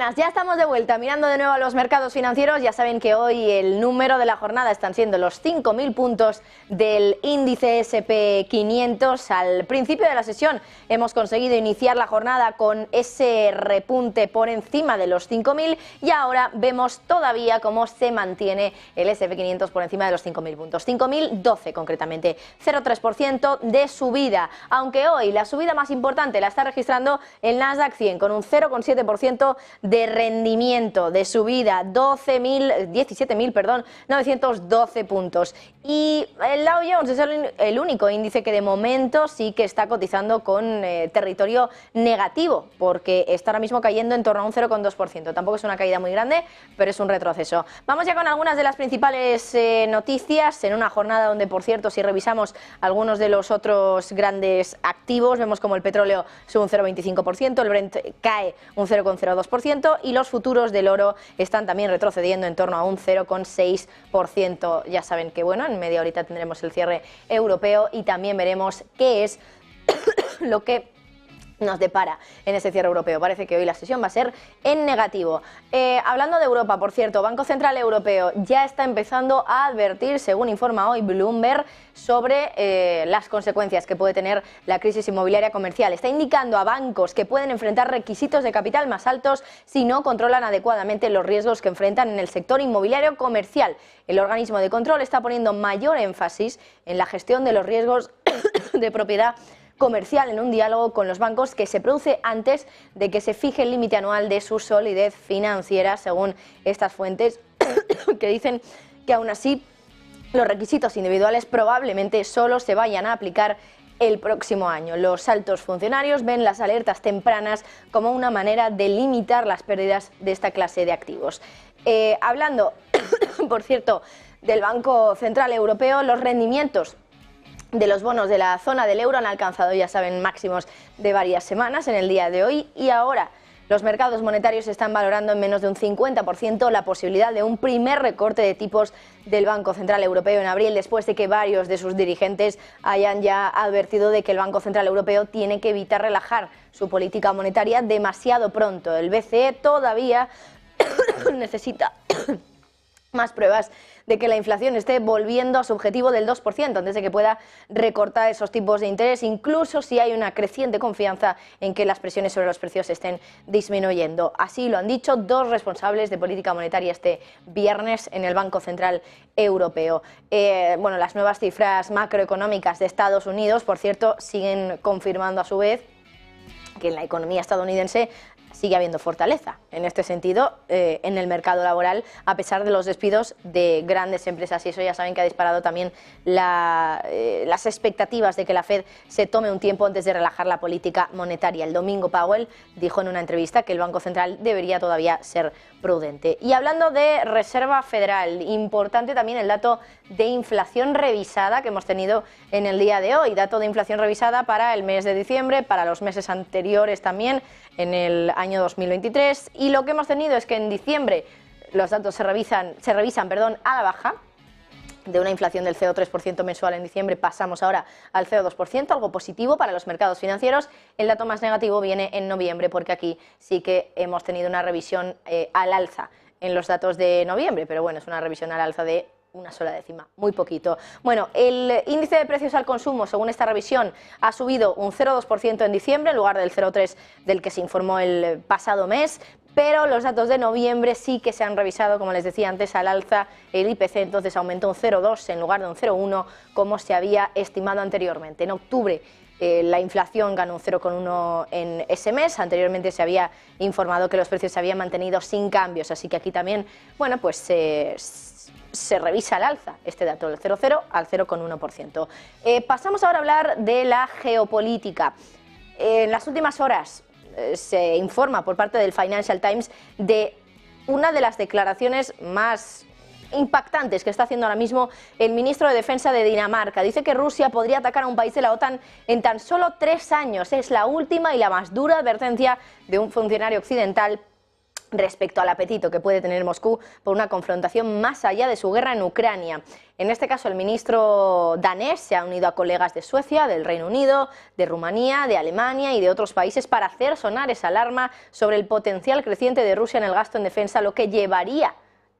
buenas, ya estamos de vuelta mirando de nuevo a los mercados financieros. Ya saben que hoy el número de la jornada están siendo los 5.000 puntos del índice S&P 500. Al principio de la sesión hemos conseguido iniciar la jornada con ese repunte por encima de los 5.000 y ahora vemos todavía cómo se mantiene el S&P 500 por encima de los 5.000 puntos. 5.012 concretamente, 0,3% de subida, aunque hoy la subida más importante la está registrando el Nasdaq 100 con un 0,7% de rendimiento, de subida, 17.912 puntos. Y el Dow Jones es el único índice que de momento sí que está cotizando con territorio negativo, porque está ahora mismo cayendo en torno a un 0,2%. Tampoco es una caída muy grande, pero es un retroceso. Vamos ya con algunas de las principales noticias, en una jornada donde, por cierto, si revisamos algunos de los otros grandes activos, vemos como el petróleo sube un 0,25%, el Brent cae un 0,02% y los futuros del oro están también retrocediendo en torno a un 0,6%. Ya saben que, bueno, en media horita tendremos el cierre europeo y también veremos qué es lo que nos depara en ese cierre europeo. Parece que hoy la sesión va a ser en negativo. Hablando de Europa, por cierto, Banco Central Europeo ya está empezando a advertir, según informa hoy Bloomberg, sobre las consecuencias que puede tener la crisis inmobiliaria comercial. Está indicando a bancos que pueden enfrentar requisitos de capital más altos si no controlan adecuadamente los riesgos que enfrentan en el sector inmobiliario comercial. El organismo de control está poniendo mayor énfasis en la gestión de los riesgos de propiedad comercial en un diálogo con los bancos que se produce antes de que se fije el límite anual de su solidez financiera, según estas fuentes que dicen que aún así los requisitos individuales probablemente solo se vayan a aplicar el próximo año. Los altos funcionarios ven las alertas tempranas como una manera de limitar las pérdidas de esta clase de activos. Hablando, por cierto, del Banco Central Europeo, los rendimientos de los bonos de la zona del euro han alcanzado, ya saben, máximos de varias semanas en el día de hoy y ahora los mercados monetarios están valorando en menos de un 50% la posibilidad de un primer recorte de tipos del Banco Central Europeo en abril, después de que varios de sus dirigentes hayan ya advertido de que el Banco Central Europeo tiene que evitar relajar su política monetaria demasiado pronto. El BCE todavía necesita más pruebas de que la inflación esté volviendo a su objetivo del 2% antes de que pueda recortar esos tipos de interés, incluso si hay una creciente confianza en que las presiones sobre los precios estén disminuyendo. Así lo han dicho dos responsables de política monetaria este viernes en el Banco Central Europeo. Bueno, las nuevas cifras macroeconómicas de Estados Unidos, por cierto, siguen confirmando a su vez que en la economía estadounidense sigue habiendo fortaleza en este sentido en el mercado laboral, a pesar de los despidos de grandes empresas, y eso ya saben que ha disparado también las expectativas de que la Fed se tome un tiempo antes de relajar la política monetaria. El domingo Powell dijo en una entrevista que el Banco Central debería todavía ser prudente. Y hablando de Reserva Federal, importante también el dato de inflación revisada que hemos tenido en el día de hoy, dato de inflación revisada para el mes de diciembre, para los meses anteriores también, en el año 2023, y lo que hemos tenido es que en diciembre los datos se revisan a la baja. De una inflación del 0,3% mensual en diciembre pasamos ahora al 0,2%, algo positivo para los mercados financieros. El dato más negativo viene en noviembre, porque aquí sí que hemos tenido una revisión al alza en los datos de noviembre, pero bueno, es una revisión al alza de una sola décima, muy poquito. Bueno, el índice de precios al consumo, según esta revisión, ha subido un 0,2% en diciembre, en lugar del 0,3% del que se informó el pasado mes, pero los datos de noviembre sí que se han revisado, como les decía antes, al alza. El IPC entonces aumentó un 0,2 en lugar de un 0,1, como se había estimado anteriormente. En octubre la inflación ganó un 0,1 en ese mes. Anteriormente se había informado que los precios se habían mantenido sin cambios, así que aquí también, bueno, pues se revisa al alza este dato del 0,0 al 0,1%. Pasamos ahora a hablar de la geopolítica. En las últimas horas se informa por parte del Financial Times de una de las declaraciones más impactantes que está haciendo ahora mismo el ministro de Defensa de Dinamarca. Dice que Rusia podría atacar a un país de la OTAN en tan solo 3 años. Es la última y la más dura advertencia de un funcionario occidental respecto al apetito que puede tener Moscú por una confrontación más allá de su guerra en Ucrania. En este caso, el ministro danés se ha unido a colegas de Suecia, del Reino Unido, de Rumanía, de Alemania y de otros países para hacer sonar esa alarma sobre el potencial creciente de Rusia en el gasto en defensa, lo que llevaría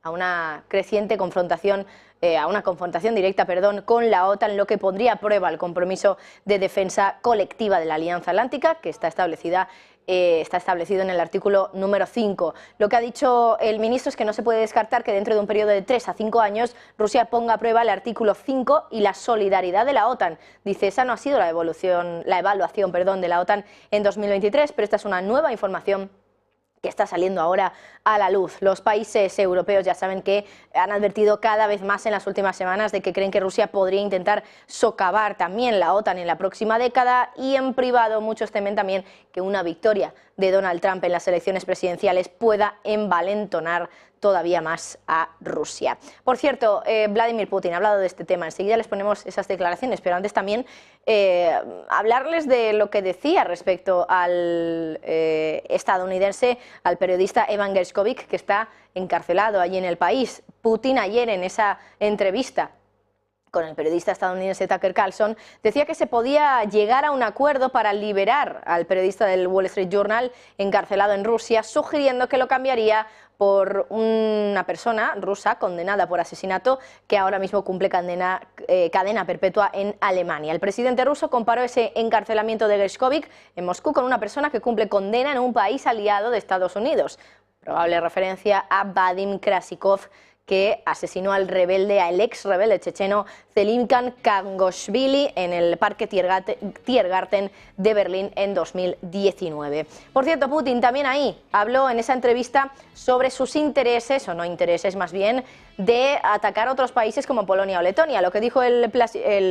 a una creciente confrontación, directa, con la OTAN, lo que pondría a prueba el compromiso de defensa colectiva de la Alianza Atlántica, que está establecido en el artículo número 5. Lo que ha dicho el ministro es que no se puede descartar que dentro de un periodo de 3 a 5 años Rusia ponga a prueba el artículo 5 y la solidaridad de la OTAN. Dice, esa no ha sido la evaluación de la OTAN en 2023, pero esta es una nueva información que está saliendo ahora a la luz. Los países europeos ya saben que han advertido cada vez más en las últimas semanas de que creen que Rusia podría intentar socavar también la OTAN en la próxima década, y en privado muchos temen también que una victoria de Donald Trump en las elecciones presidenciales pueda envalentonar todavía más a Rusia. Por cierto, Vladimir Putin ha hablado de este tema, enseguida les ponemos esas declaraciones, pero antes también hablarles de lo que decía respecto al estadounidense, al periodista Evan Gershkovich, que está encarcelado allí en el país. Putin ayer en esa entrevista con el periodista estadounidense Tucker Carlson, decía que se podía llegar a un acuerdo para liberar al periodista del Wall Street Journal encarcelado en Rusia, sugiriendo que lo cambiaría por una persona rusa condenada por asesinato que ahora mismo cumple cadena perpetua en Alemania. El presidente ruso comparó ese encarcelamiento de Gershkovich en Moscú con una persona que cumple condena en un país aliado de Estados Unidos. Probable referencia a Vadim Krasikov, que asesinó al ex rebelde checheno Zelimkhan Kangoshvili en el Parque Tiergarten de Berlín en 2019. Por cierto, Putin también ahí habló en esa entrevista sobre sus intereses, o no intereses más bien, de atacar a otros países como Polonia o Letonia. Lo que dijo el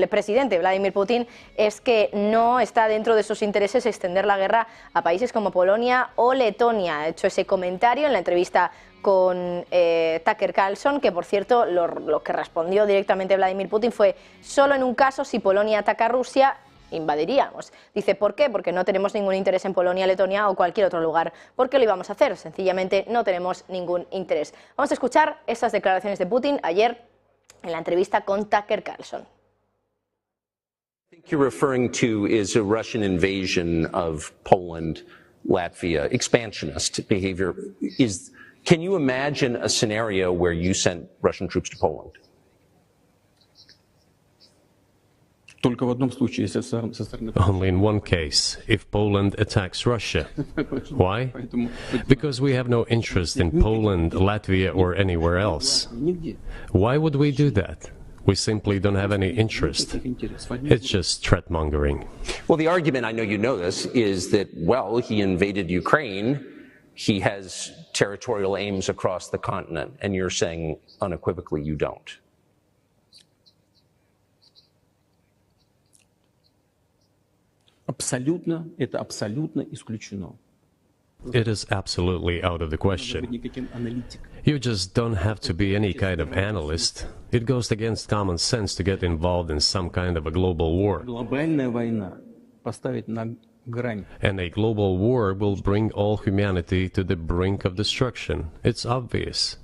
presidente Vladimir Putin es que no está dentro de sus intereses extender la guerra a países como Polonia o Letonia. Ha hecho ese comentario en la entrevista con Tucker Carlson, que por cierto lo que respondió directamente Vladimir Putin fue: solo en un caso, si Polonia ataca a Rusia, invadiríamos. Dice, ¿por qué? Porque no tenemos ningún interés en Polonia, Letonia o cualquier otro lugar. ¿Por qué lo íbamos a hacer? Sencillamente no tenemos ningún interés. Vamos a escuchar esas declaraciones de Putin ayer en la entrevista con Tucker Carlson. I think you're referring to is a Russian invasion of Poland, Latvia, expansionist behavior. Can you imagine a scenario where you sent Russian troops to Poland? Only in one case, if Poland attacks Russia. Why? Because we have no interest in Poland, Latvia, or anywhere else. Why would we do that? We simply don't have any interest. It's just threat-mongering. Well, the argument, I know you know this, is that, well, he invaded Ukraine. He has territorial aims across the continent, and you're saying unequivocally you don't. Это абсолютно исключено. It is absolutely out of the question. You just don't have to be any kind of analyst. It goes against common sense to get involved in some kind of a global war. Глобальная война поставить на грань. And a global war will bring all humanity to the brink of destruction. It's obvious.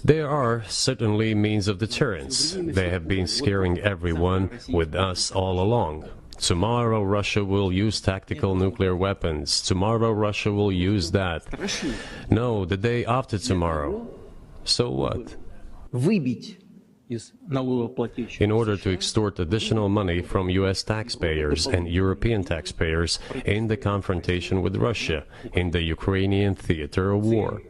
There are certainly means of deterrence. They have been scaring everyone with us all along. Tomorrow Russia will use tactical nuclear weapons. Tomorrow Russia will use that. No, the day after tomorrow. So what? In order to extort additional money from US taxpayers and European taxpayers in the confrontation with Russia in the Ukrainian theater of war.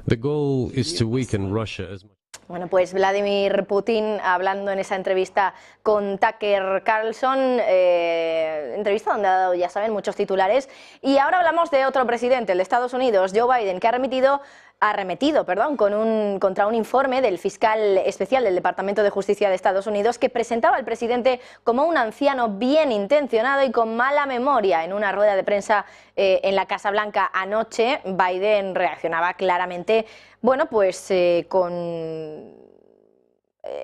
The goal is to weaken Russia as much. Bueno, pues Vladimir Putin hablando en esa entrevista con Tucker Carlson, entrevista donde ha dado, ya saben, muchos titulares. Y ahora hablamos de otro presidente, el de Estados Unidos, Joe Biden, que ha arremetido contra un informe del fiscal especial del Departamento de Justicia de Estados Unidos, que presentaba al presidente como un anciano bien intencionado y con mala memoria. En una rueda de prensa en la Casa Blanca anoche, Biden reaccionaba claramente, bueno, pues con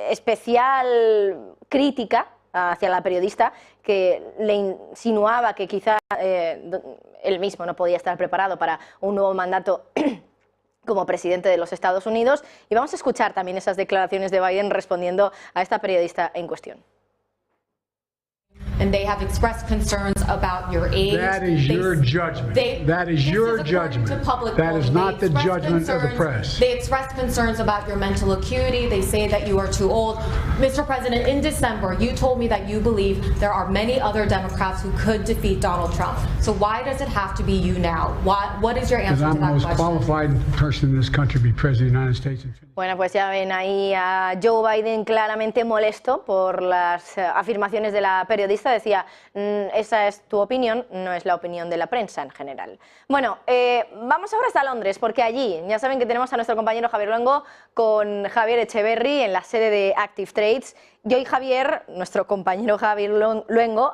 especial crítica hacia la periodista, que le insinuaba que quizá él mismo no podía estar preparado para un nuevo mandato como presidente de los Estados Unidos. Y vamos a escuchar también esas declaraciones de Biden respondiendo a esta periodista en cuestión. And they have expressed concerns about your age. That is your judgment. That is your judgment. That is not the judgment of the press. They expressed concerns about your mental acuity. They say that you are too old. Mr. President, in December, you told me that you believe there are many other Democrats who could defeat Donald Trump. So why does it have to be you now? What is your answer to that question? Because I'm the most qualified person in this country to be president of the United States. Bueno, pues ya ven ahí a Joe Biden claramente molesto por las afirmaciones de la periodista. Decía, esa es tu opinión, no es la opinión de la prensa en general. Bueno, vamos ahora hasta Londres, porque allí ya saben que tenemos a nuestro compañero Javier Luengo con Javier Echeverry en la sede de Active Trades. Y hoy Javier, nuestro compañero Javier Luengo,